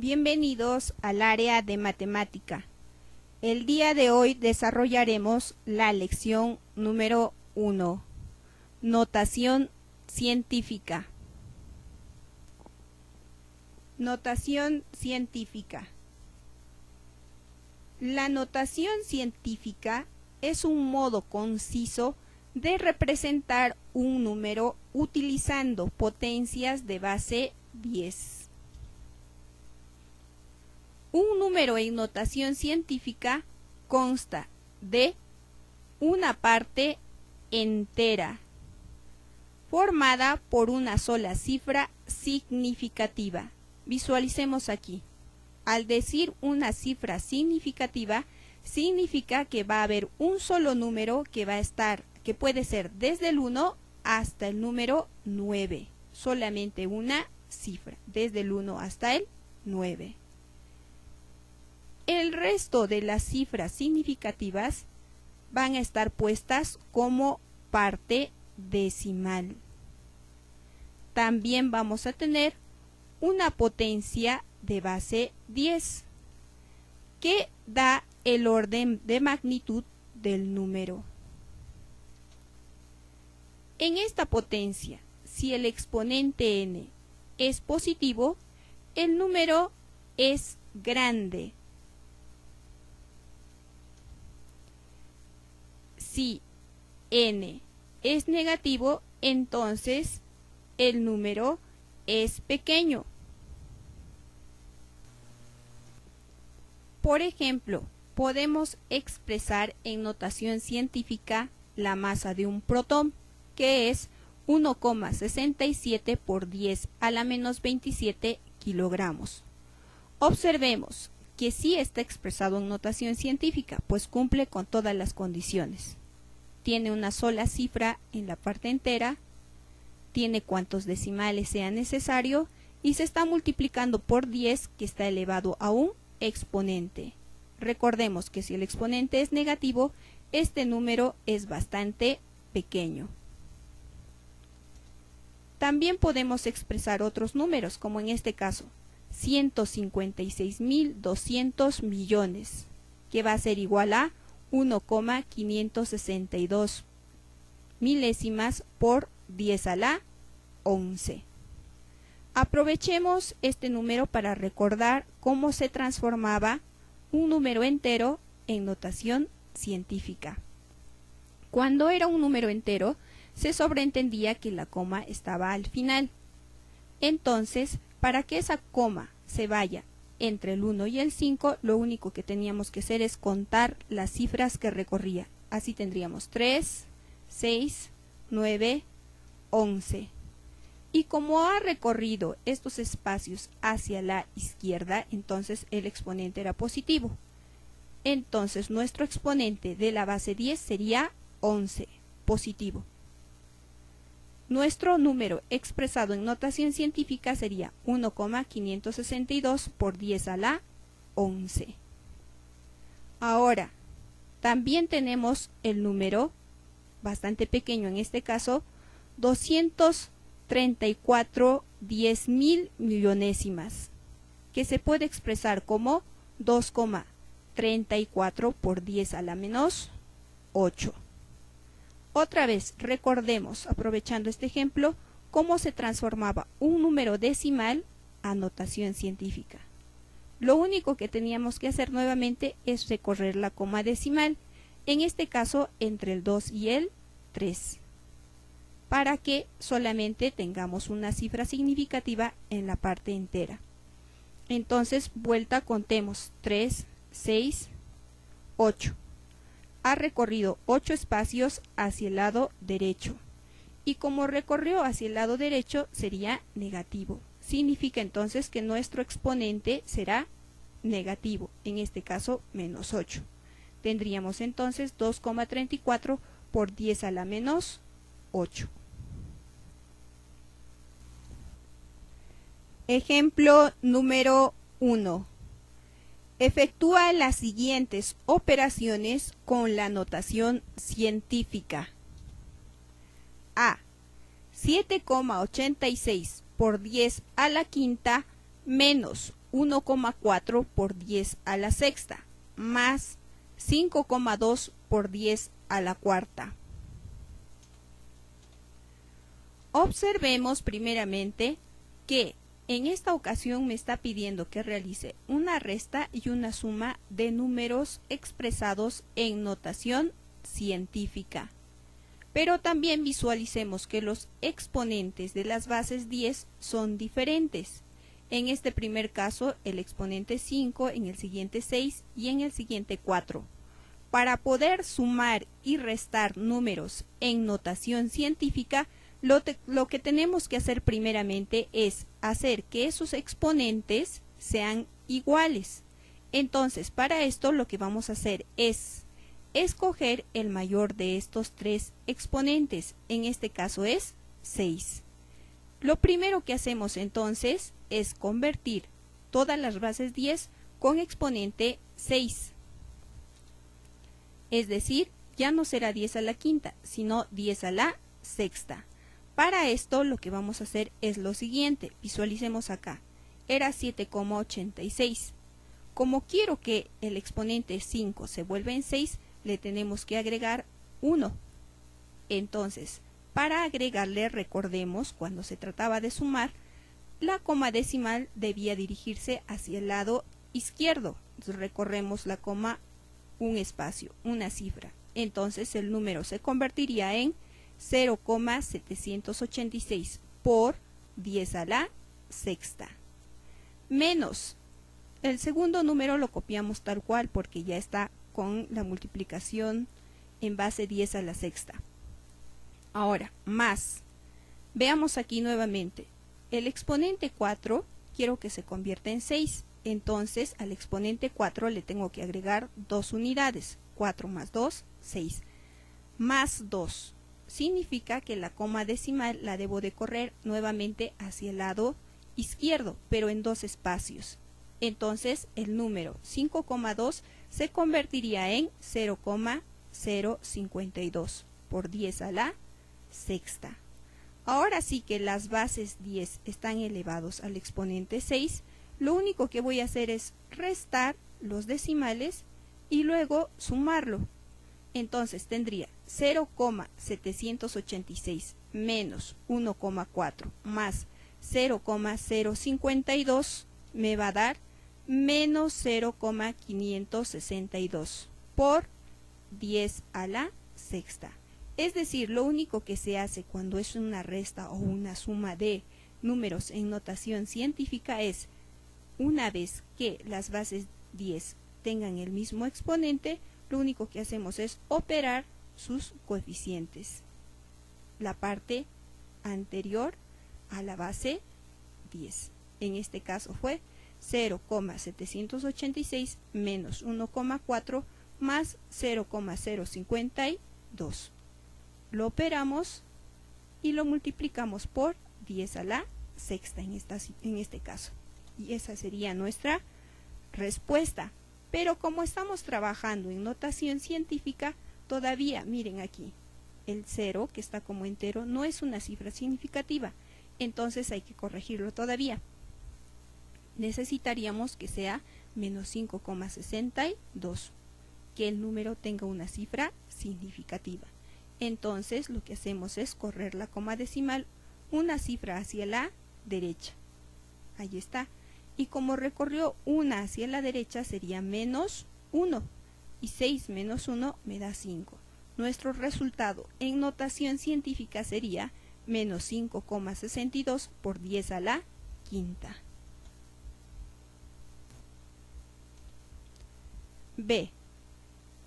Bienvenidos al área de matemática. El día de hoy desarrollaremos la lección número 1, notación científica. Notación científica. La notación científica es un modo conciso de representar un número utilizando potencias de base 10. Un número en notación científica consta de una parte entera, formada por una sola cifra significativa. Visualicemos aquí. Al decir una cifra significativa, significa que va a haber un solo número que puede ser desde el 1 hasta el número 9. Solamente una cifra, desde el 1 hasta el 9. El resto de las cifras significativas van a estar puestas como parte decimal. También vamos a tener una potencia de base 10, que da el orden de magnitud del número. En esta potencia, si el exponente n es positivo, el número es grande. Si n es negativo, entonces el número es pequeño. Por ejemplo, podemos expresar en notación científica la masa de un protón, que es 1,67 por 10 a la menos 27 kilogramos. Observemos que sí está expresado en notación científica, pues cumple con todas las condiciones. Tiene una sola cifra en la parte entera, tiene cuantos decimales sea necesario y se está multiplicando por 10, que está elevado a un exponente. Recordemos que si el exponente es negativo, este número es bastante pequeño. También podemos expresar otros números, como en este caso, 156.200 millones, que va a ser igual a 1,562 milésimas por 10 a la 11. Aprovechemos este número para recordar cómo se transformaba un número entero en notación científica. Cuando era un número entero, se sobreentendía que la coma estaba al final. Entonces, para que esa coma se vaya entre el 1 y el 5, lo único que teníamos que hacer es contar las cifras que recorría. Así tendríamos 3, 6, 9, 11. Y como ha recorrido estos espacios hacia la izquierda, entonces el exponente era positivo. Entonces nuestro exponente de la base 10 sería 11, positivo. Nuestro número expresado en notación científica sería 1,562 por 10 a la 11. Ahora, también tenemos el número, bastante pequeño en este caso, 234 10.000 millonésimas, que se puede expresar como 2,34 por 10 a la menos 8. Otra vez, recordemos, aprovechando este ejemplo, cómo se transformaba un número decimal a notación científica. Lo único que teníamos que hacer nuevamente es recorrer la coma decimal, en este caso entre el 2 y el 3, para que solamente tengamos una cifra significativa en la parte entera. Entonces, vuelta, contemos 3, 6, 8. Ha recorrido 8 espacios hacia el lado derecho, y como recorrió hacia el lado derecho sería negativo. Significa entonces que nuestro exponente será negativo, en este caso menos 8. Tendríamos entonces 2,34 por 10 a la menos 8. Ejemplo número 1. Efectúa las siguientes operaciones con la notación científica. A. 7,86 por 10 a la quinta menos 1,4 por 10 a la sexta, más 5,2 por 10 a la cuarta. Observemos primeramente que en esta ocasión me está pidiendo que realice una resta y una suma de números expresados en notación científica. Pero también visualicemos que los exponentes de las bases 10 son diferentes. En este primer caso el exponente 5, en el siguiente 6 y en el siguiente 4. Para poder sumar y restar números en notación científica, lo que tenemos que hacer primeramente es hacer que esos exponentes sean iguales. Entonces, para esto lo que vamos a hacer es escoger el mayor de estos tres exponentes. En este caso es 6. Lo primero que hacemos entonces es convertir todas las bases 10 con exponente 6. Es decir, ya no será 10 a la quinta, sino 10 a la sexta. Para esto lo que vamos a hacer es lo siguiente, visualicemos acá, era 7,86. Como quiero que el exponente 5 se vuelva en 6, le tenemos que agregar 1. Entonces, para agregarle, recordemos, cuando se trataba de sumar, la coma decimal debía dirigirse hacia el lado izquierdo. Entonces, recorremos la coma, un espacio, una cifra. Entonces, el número se convertiría en 0,786 por 10 a la sexta. Menos, el segundo número lo copiamos tal cual porque ya está con la multiplicación en base 10 a la sexta. Ahora, más. Veamos aquí nuevamente. El exponente 4 quiero que se convierta en 6. Entonces, al exponente 4 le tengo que agregar 2 unidades. 4 más 2, 6. Más 2. Significa que la coma decimal la debo de correr nuevamente hacia el lado izquierdo, pero en dos espacios. Entonces, el número 5,2 se convertiría en 0,052 por 10 a la sexta. Ahora sí que las bases 10 están elevados al exponente 6, lo único que voy a hacer es restar los decimales y luego sumarlo. Entonces tendría 0,786 menos 1,4 más 0,052 me va a dar menos 0,562 por 10 a la sexta. Es decir, lo único que se hace cuando es una resta o una suma de números en notación científica es, una vez que las bases 10 tengan el mismo exponente, lo único que hacemos es operar sus coeficientes. La parte anterior a la base 10. En este caso fue 0,786 menos 1,4 más 0,052. Lo operamos y lo multiplicamos por 10 a la sexta en este caso. Y esa sería nuestra respuesta. Pero como estamos trabajando en notación científica, todavía, miren aquí, el 0 que está como entero no es una cifra significativa. Entonces hay que corregirlo todavía. Necesitaríamos que sea menos 5,62, que el número tenga una cifra significativa. Entonces lo que hacemos es correr la coma decimal una cifra hacia la derecha. Ahí está. Y como recorrió una hacia la derecha sería menos 1. Y 6 menos 1 me da 5. Nuestro resultado en notación científica sería menos 5,62 por 10 a la quinta. B.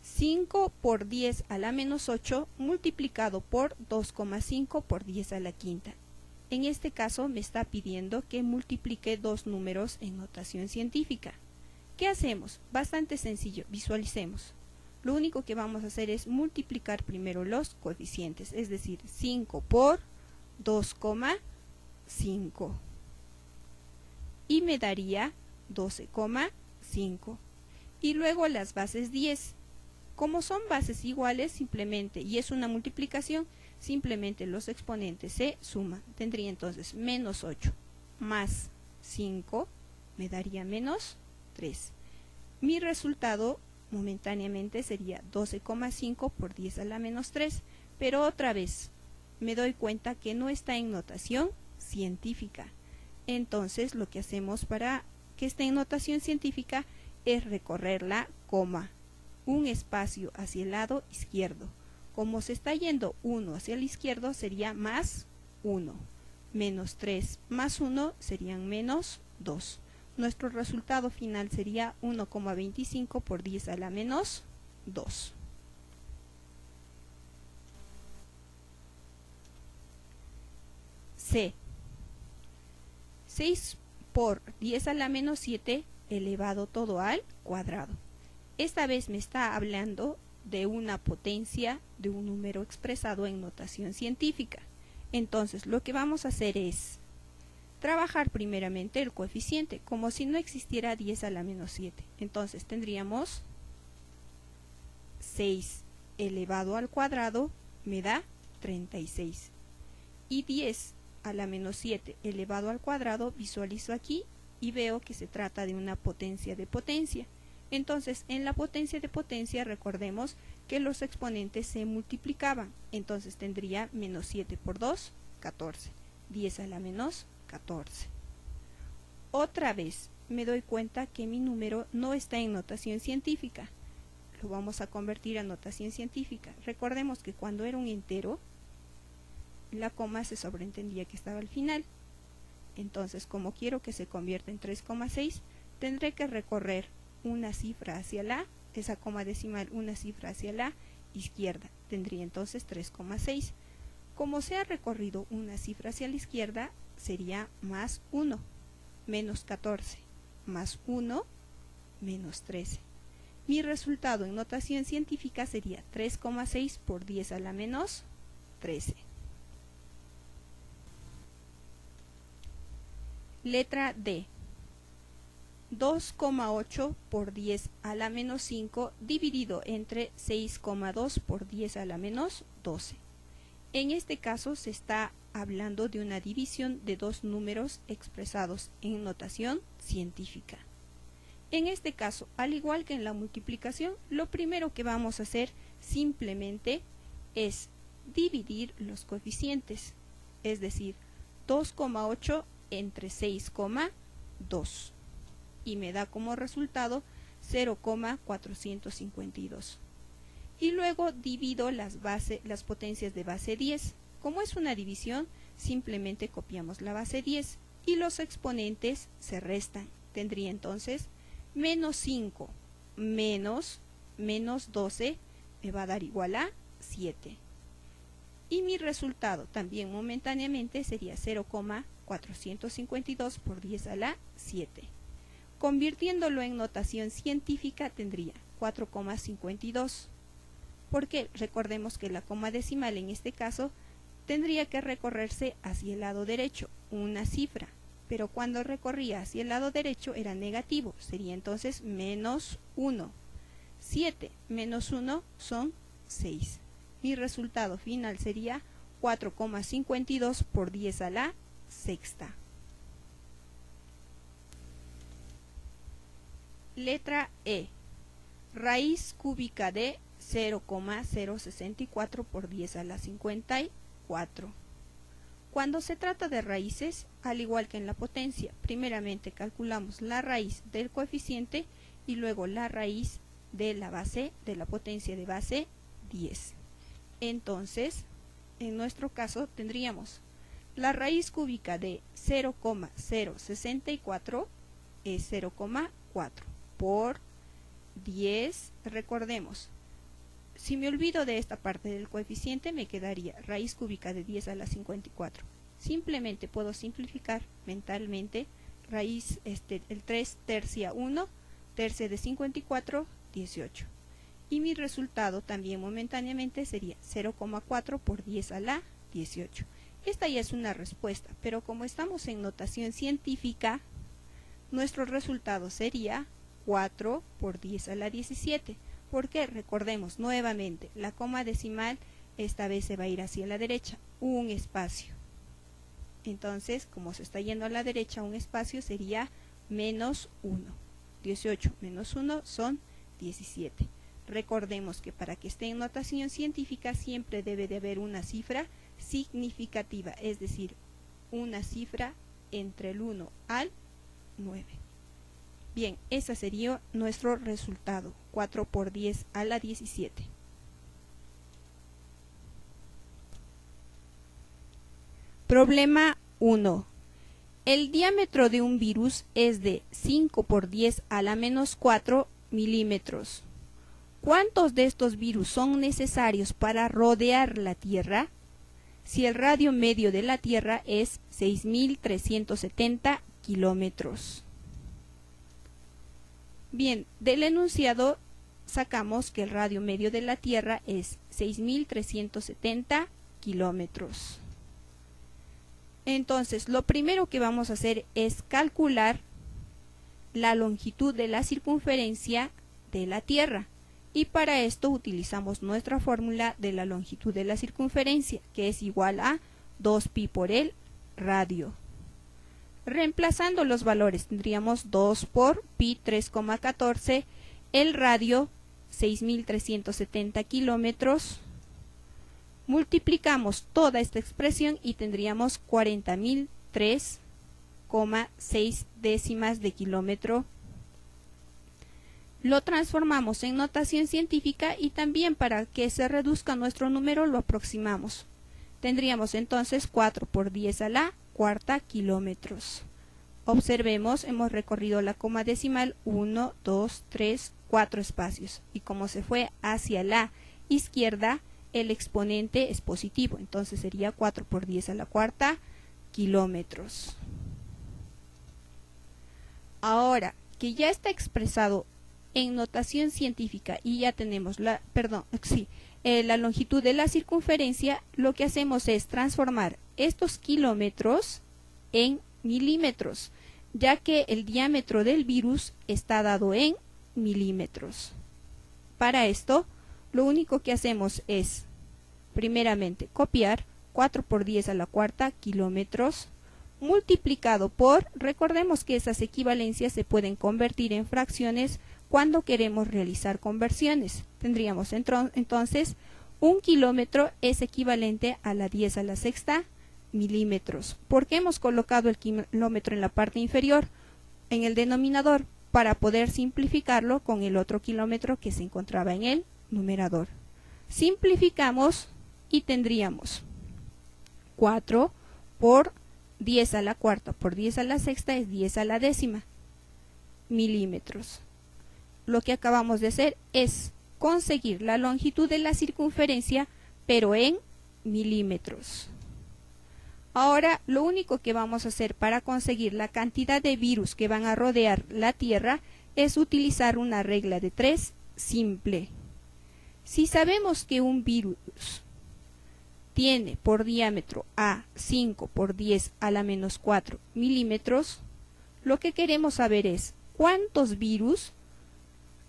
5 por 10 a la menos 8 multiplicado por 2,5 por 10 a la quinta. En este caso me está pidiendo que multiplique dos números en notación científica. ¿Qué hacemos? Bastante sencillo, visualicemos. Lo único que vamos a hacer es multiplicar primero los coeficientes, es decir, 5 por 2,5. Y me daría 12,5. Y luego las bases 10. Como son bases iguales, simplemente, y es una multiplicación, simplemente los exponentes se suman. Tendría entonces menos 8 más 5 me daría menos 3. Mi resultado momentáneamente sería 12,5 por 10 a la menos 3, pero otra vez me doy cuenta que no está en notación científica. Entonces lo que hacemos para que esté en notación científica es recorrer la coma, un espacio hacia el lado izquierdo. Como se está yendo 1 hacia el izquierdo sería más 1, menos 3 más 1 serían menos 2. Nuestro resultado final sería 1,25 por 10 a la menos 2. C. 6 por 10 a la menos 7 elevado todo al cuadrado. Esta vez me está hablando de una potencia de un número expresado en notación científica. Entonces lo que vamos a hacer es trabajar primeramente el coeficiente, como si no existiera 10 a la menos 7. Entonces tendríamos 6 elevado al cuadrado me da 36. Y 10 a la menos 7 elevado al cuadrado visualizo aquí y veo que se trata de una potencia de potencia. Entonces en la potencia de potencia recordemos que los exponentes se multiplicaban. Entonces tendría menos 7 por 2, 14. 10 a la menos 14. Otra vez me doy cuenta que mi número no está en notación científica. Lo vamos a convertir a notación científica. Recordemos que cuando era un entero, la coma se sobreentendía que estaba al final. Entonces, como quiero que se convierta en 3,6, tendré que recorrer una cifra hacia esa coma decimal, una cifra hacia la izquierda. Tendría entonces 3,6. Como se ha recorrido una cifra hacia la izquierda, sería más 1, menos 14, más 1, menos 13. Mi resultado en notación científica sería 3,6 por 10 a la menos 13. Letra D. 2,8 por 10 a la menos 5 dividido entre 6,2 por 10 a la menos 12. En este caso se está hablando de una división de dos números expresados en notación científica. En este caso, al igual que en la multiplicación, lo primero que vamos a hacer simplemente es dividir los coeficientes, es decir, 2,8 entre 6,2 y me da como resultado 0,452. Y luego divido las potencias de base 10. Como es una división, simplemente copiamos la base 10 y los exponentes se restan. Tendría entonces menos 5 menos 12 me va a dar igual a 7. Y mi resultado también momentáneamente sería 0,452 por 10 a la 7. Convirtiéndolo en notación científica tendría 4,52. Porque recordemos que la coma decimal en este caso tendría que recorrerse hacia el lado derecho, una cifra, pero cuando recorría hacia el lado derecho era negativo, sería entonces menos 1. 7 menos 1 son 6. Mi resultado final sería 4,52 por 10 a la sexta. Letra E. Raíz cúbica de 0,064 por 10 a la 54. Cuando se trata de raíces, al igual que en la potencia, primeramente calculamos la raíz del coeficiente y luego la raíz de la base de la potencia de base 10. Entonces, en nuestro caso tendríamos la raíz cúbica de 0,064 es 0,4 por 10, recordemos, si me olvido de esta parte del coeficiente me quedaría raíz cúbica de 10 a la 54. Simplemente puedo simplificar mentalmente raíz, el 3 tercia 1, tercia de 54, 18. Y mi resultado también momentáneamente sería 0,4 por 10 a la 18. Esta ya es una respuesta, pero como estamos en notación científica, nuestro resultado sería 4 por 10 a la 17. Porque recordemos nuevamente, la coma decimal esta vez se va a ir hacia la derecha, un espacio. Entonces, como se está yendo a la derecha un espacio, sería menos 1. 18 menos 1 son 17. Recordemos que para que esté en notación científica siempre debe de haber una cifra significativa, es decir, una cifra entre el 1 al 9. Bien, ese sería nuestro resultado, 4 por 10 a la 17. Problema 1. El diámetro de un virus es de 5 por 10 a la menos 4 milímetros. ¿Cuántos de estos virus son necesarios para rodear la Tierra? Si el radio medio de la Tierra es 6.370 kilómetros. Bien, del enunciado sacamos que el radio medio de la Tierra es 6.370 kilómetros. Entonces, lo primero que vamos a hacer es calcular la longitud de la circunferencia de la Tierra. Y para esto utilizamos nuestra fórmula de la longitud de la circunferencia, que es igual a 2pi por el radio. Reemplazando los valores, tendríamos 2 por pi 3,14, el radio 6.370 kilómetros. Multiplicamos toda esta expresión y tendríamos 40.003,6 décimas de kilómetro. Lo transformamos en notación científica y también para que se reduzca nuestro número lo aproximamos. Tendríamos entonces 4 por 10 a la cuarta kilómetros. Observemos, hemos recorrido la coma decimal 1, 2, 3, 4 espacios. Y como se fue hacia la izquierda, el exponente es positivo. Entonces sería 4 por 10 a la cuarta kilómetros. Ahora que ya está expresado en notación científica y ya tenemos la longitud de la circunferencia, lo que hacemos es transformar estos kilómetros en milímetros, ya que el diámetro del virus está dado en milímetros. Para esto, lo único que hacemos es, primeramente, copiar 4 por 10 a la cuarta kilómetros, multiplicado por, recordemos que esas equivalencias se pueden convertir en fracciones cuando queremos realizar conversiones. Tendríamos entonces 1 kilómetro es equivalente a la 10 a la sexta milímetros. ¿Por qué hemos colocado el kilómetro en la parte inferior, en el denominador? Para poder simplificarlo con el otro kilómetro que se encontraba en el numerador. Simplificamos y tendríamos 4 por 10 a la cuarta por 10 a la sexta es 10 a la décima milímetros. Lo que acabamos de hacer es conseguir la longitud de la circunferencia, pero en milímetros. Ahora, lo único que vamos a hacer para conseguir la cantidad de virus que van a rodear la Tierra es utilizar una regla de 3 simple. Si sabemos que un virus tiene por diámetro a 5 por 10 a la menos 4 milímetros, lo que queremos saber es cuántos virus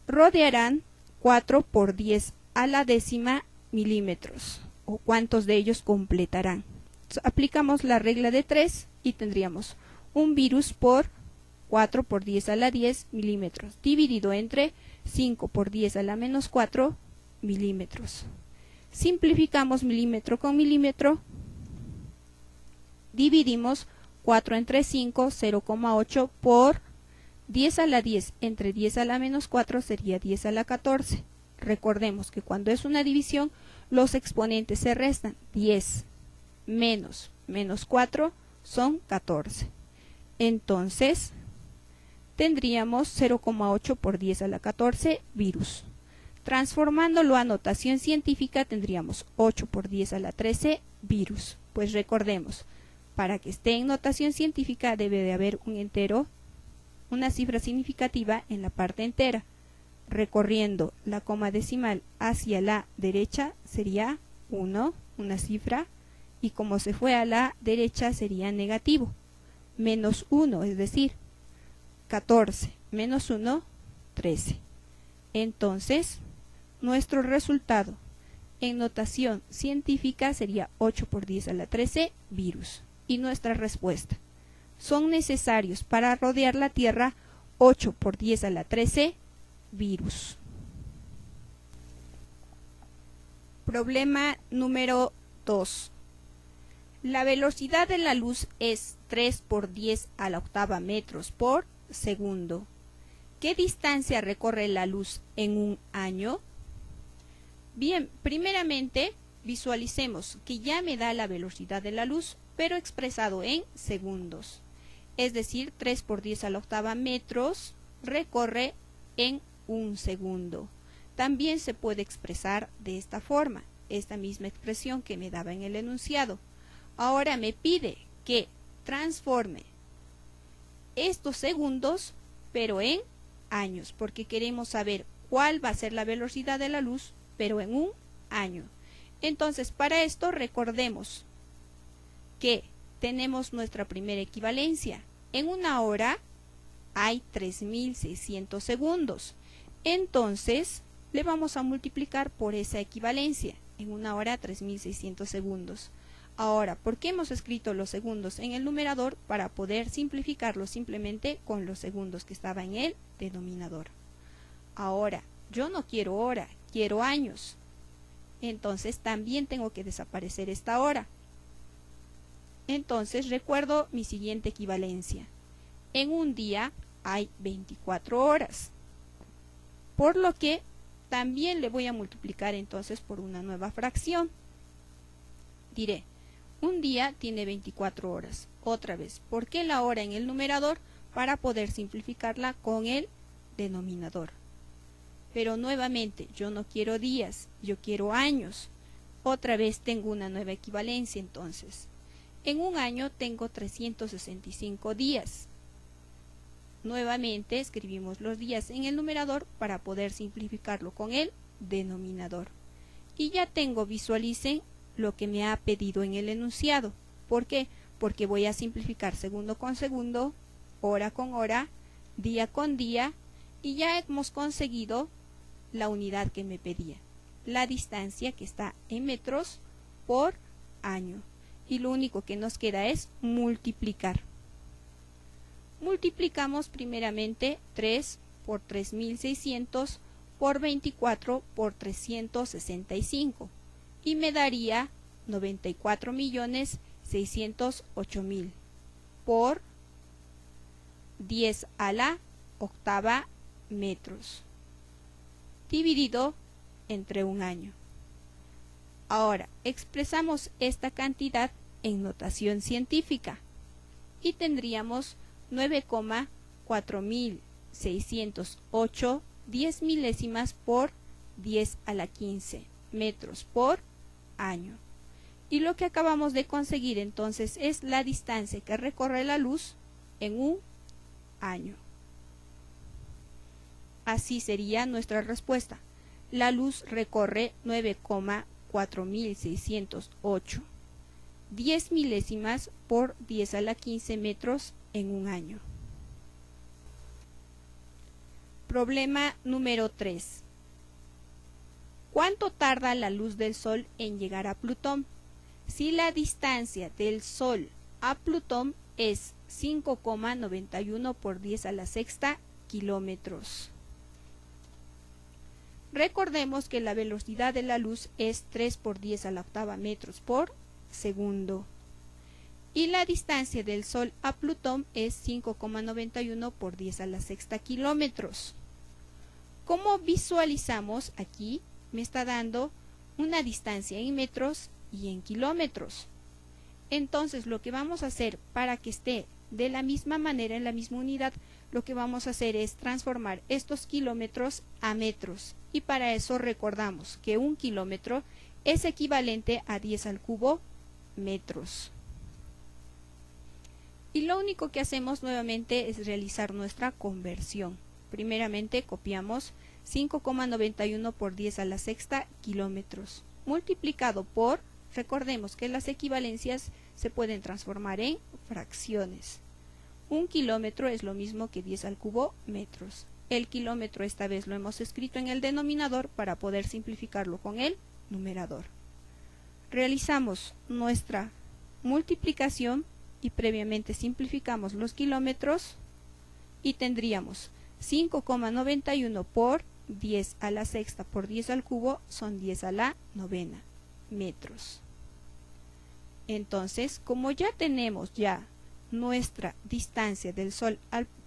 rodearán 4 por 10 a la décima milímetros, o cuántos de ellos completarán. Aplicamos la regla de 3 y tendríamos un virus por 4 por 10 a la 10 milímetros, dividido entre 5 por 10 a la menos 4 milímetros. Simplificamos milímetro con milímetro, dividimos 4 entre 5, 0,8 por 10 a la 10 entre 10 a la menos 4 sería 10 a la 14. Recordemos que cuando es una división, los exponentes se restan. 10 menos 4 son 14. Entonces, tendríamos 0,8 por 10 a la 14 virus. Transformándolo a notación científica, tendríamos 8 por 10 a la 13 virus. Pues recordemos, para que esté en notación científica debe de haber un entero, una cifra significativa en la parte entera. Recorriendo la coma decimal hacia la derecha sería 1, una cifra, y como se fue a la derecha sería negativo. Menos 1, es decir, 14 menos 1, 13. Entonces, nuestro resultado en notación científica sería 8 por 10 a la 13 virus. Y nuestra respuesta, son necesarios para rodear la Tierra 8 por 10 a la 13 virus. Problema número 2. La velocidad de la luz es 3 por 10 a la octava metros por segundo. ¿Qué distancia recorre la luz en un año? Bien, primeramente visualicemos que ya me da la velocidad de la luz, pero expresado en segundos. Es decir, 3 por 10 a la octava metros recorre en un segundo. También se puede expresar de esta forma, esta misma expresión que me daba en el enunciado. Ahora me pide que transforme estos segundos, pero en años, porque queremos saber cuál va a ser la velocidad de la luz, pero en un año. Entonces, para esto recordemos que tenemos nuestra primera equivalencia. En una hora hay 3.600 segundos. Entonces, le vamos a multiplicar por esa equivalencia. En una hora 3.600 segundos. Ahora, ¿por qué hemos escrito los segundos en el numerador? Para poder simplificarlo simplemente con los segundos que estaba en el denominador. Ahora, yo no quiero hora, quiero años. Entonces también tengo que desaparecer esta hora. Entonces recuerdo mi siguiente equivalencia. En un día hay 24 horas. Por lo que también le voy a multiplicar entonces por una nueva fracción. Diré, un día tiene 24 horas. Otra vez, ¿por qué la hora en el numerador? Para poder simplificarla con el denominador. Pero nuevamente, yo no quiero días, yo quiero años. Otra vez tengo una nueva equivalencia entonces. En un año tengo 365 días. Nuevamente escribimos los días en el numerador para poder simplificarlo con el denominador. Y ya tengo, visualicen, lo que me ha pedido en el enunciado. ¿Por qué? Porque voy a simplificar segundo con segundo, hora con hora, día con día, y ya hemos conseguido la unidad que me pedía, la distancia que está en metros por año. Y lo único que nos queda es multiplicar. Multiplicamos primeramente 3 por 3.600 por 24 por 365 y me daría 94.608.000 por 10 a la octava metros dividido entre un año. Ahora expresamos esta cantidad en notación científica y tendríamos 9,4608 10 milésimas por 10 a la 15 metros por año. Y lo que acabamos de conseguir entonces es la distancia que recorre la luz en un año. Así sería nuestra respuesta. La luz recorre 9,4608 10 milésimas por 10 a la 15 metros en un año. Problema número 3. ¿Cuánto tarda la luz del Sol en llegar a Plutón? Si la distancia del Sol a Plutón es 5,91 por 10 a la sexta kilómetros. Recordemos que la velocidad de la luz es 3 por 10 a la octava metros por segundo. Y la distancia del Sol a Plutón es 5,91 por 10 a la sexta kilómetros. ¿Cómo visualizamos aquí? Me está dando una distancia en metros y en kilómetros. Entonces lo que vamos a hacer para que esté de la misma manera, en la misma unidad, lo que vamos a hacer es transformar estos kilómetros a metros. Y para eso recordamos que un kilómetro es equivalente a 10 al cubo metros. Y lo único que hacemos nuevamente es realizar nuestra conversión. Primeramente copiamos 5,91 por 10 a la sexta kilómetros, multiplicado por, recordemos que las equivalencias se pueden transformar en fracciones. Un kilómetro es lo mismo que 10 al cubo metros. El kilómetro esta vez lo hemos escrito en el denominador para poder simplificarlo con el numerador. Realizamos nuestra multiplicación y previamente simplificamos los kilómetros y tendríamos 5,91 por 10 a la sexta por 10 al cubo son 10 a la novena metros. Entonces, como ya tenemos nuestra distancia del Sol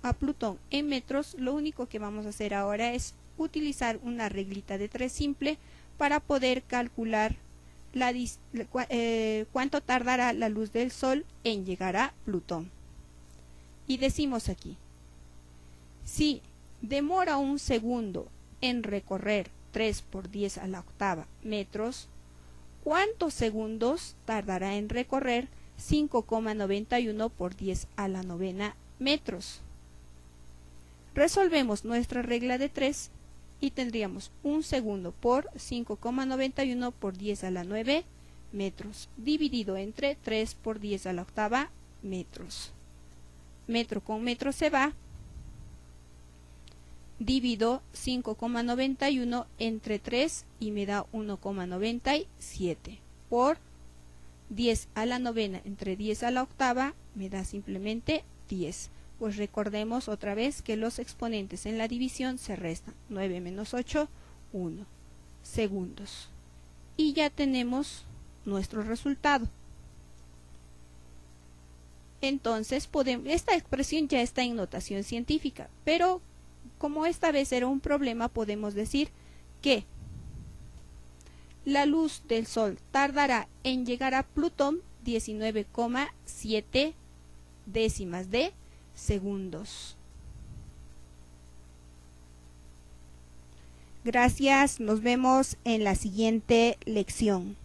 a Plutón en metros, lo único que vamos a hacer ahora es utilizar una reglita de 3 simple para poder calcular cuánto tardará la luz del Sol en llegar a Plutón. Y decimos aquí, si demora un segundo en recorrer 3 por 10 a la octava metros, ¿cuántos segundos tardará en recorrer 5,91 por 10 a la novena metros? Resolvemos nuestra regla de 3 y tendríamos un segundo por 5,91 por 10 a la 9 metros, dividido entre 3 por 10 a la octava metros. Metro con metro se va, divido 5,91 entre 3 y me da 1,97 por 10 a la novena entre 10 a la octava me da simplemente 10. Pues recordemos otra vez que los exponentes en la división se restan. 9 menos 8, 1 segundos. Y ya tenemos nuestro resultado. Entonces, esta expresión ya está en notación científica, pero como esta vez era un problema, podemos decir que la luz del Sol tardará en llegar a Plutón 19,7 décimas de segundos. Gracias, nos vemos en la siguiente lección.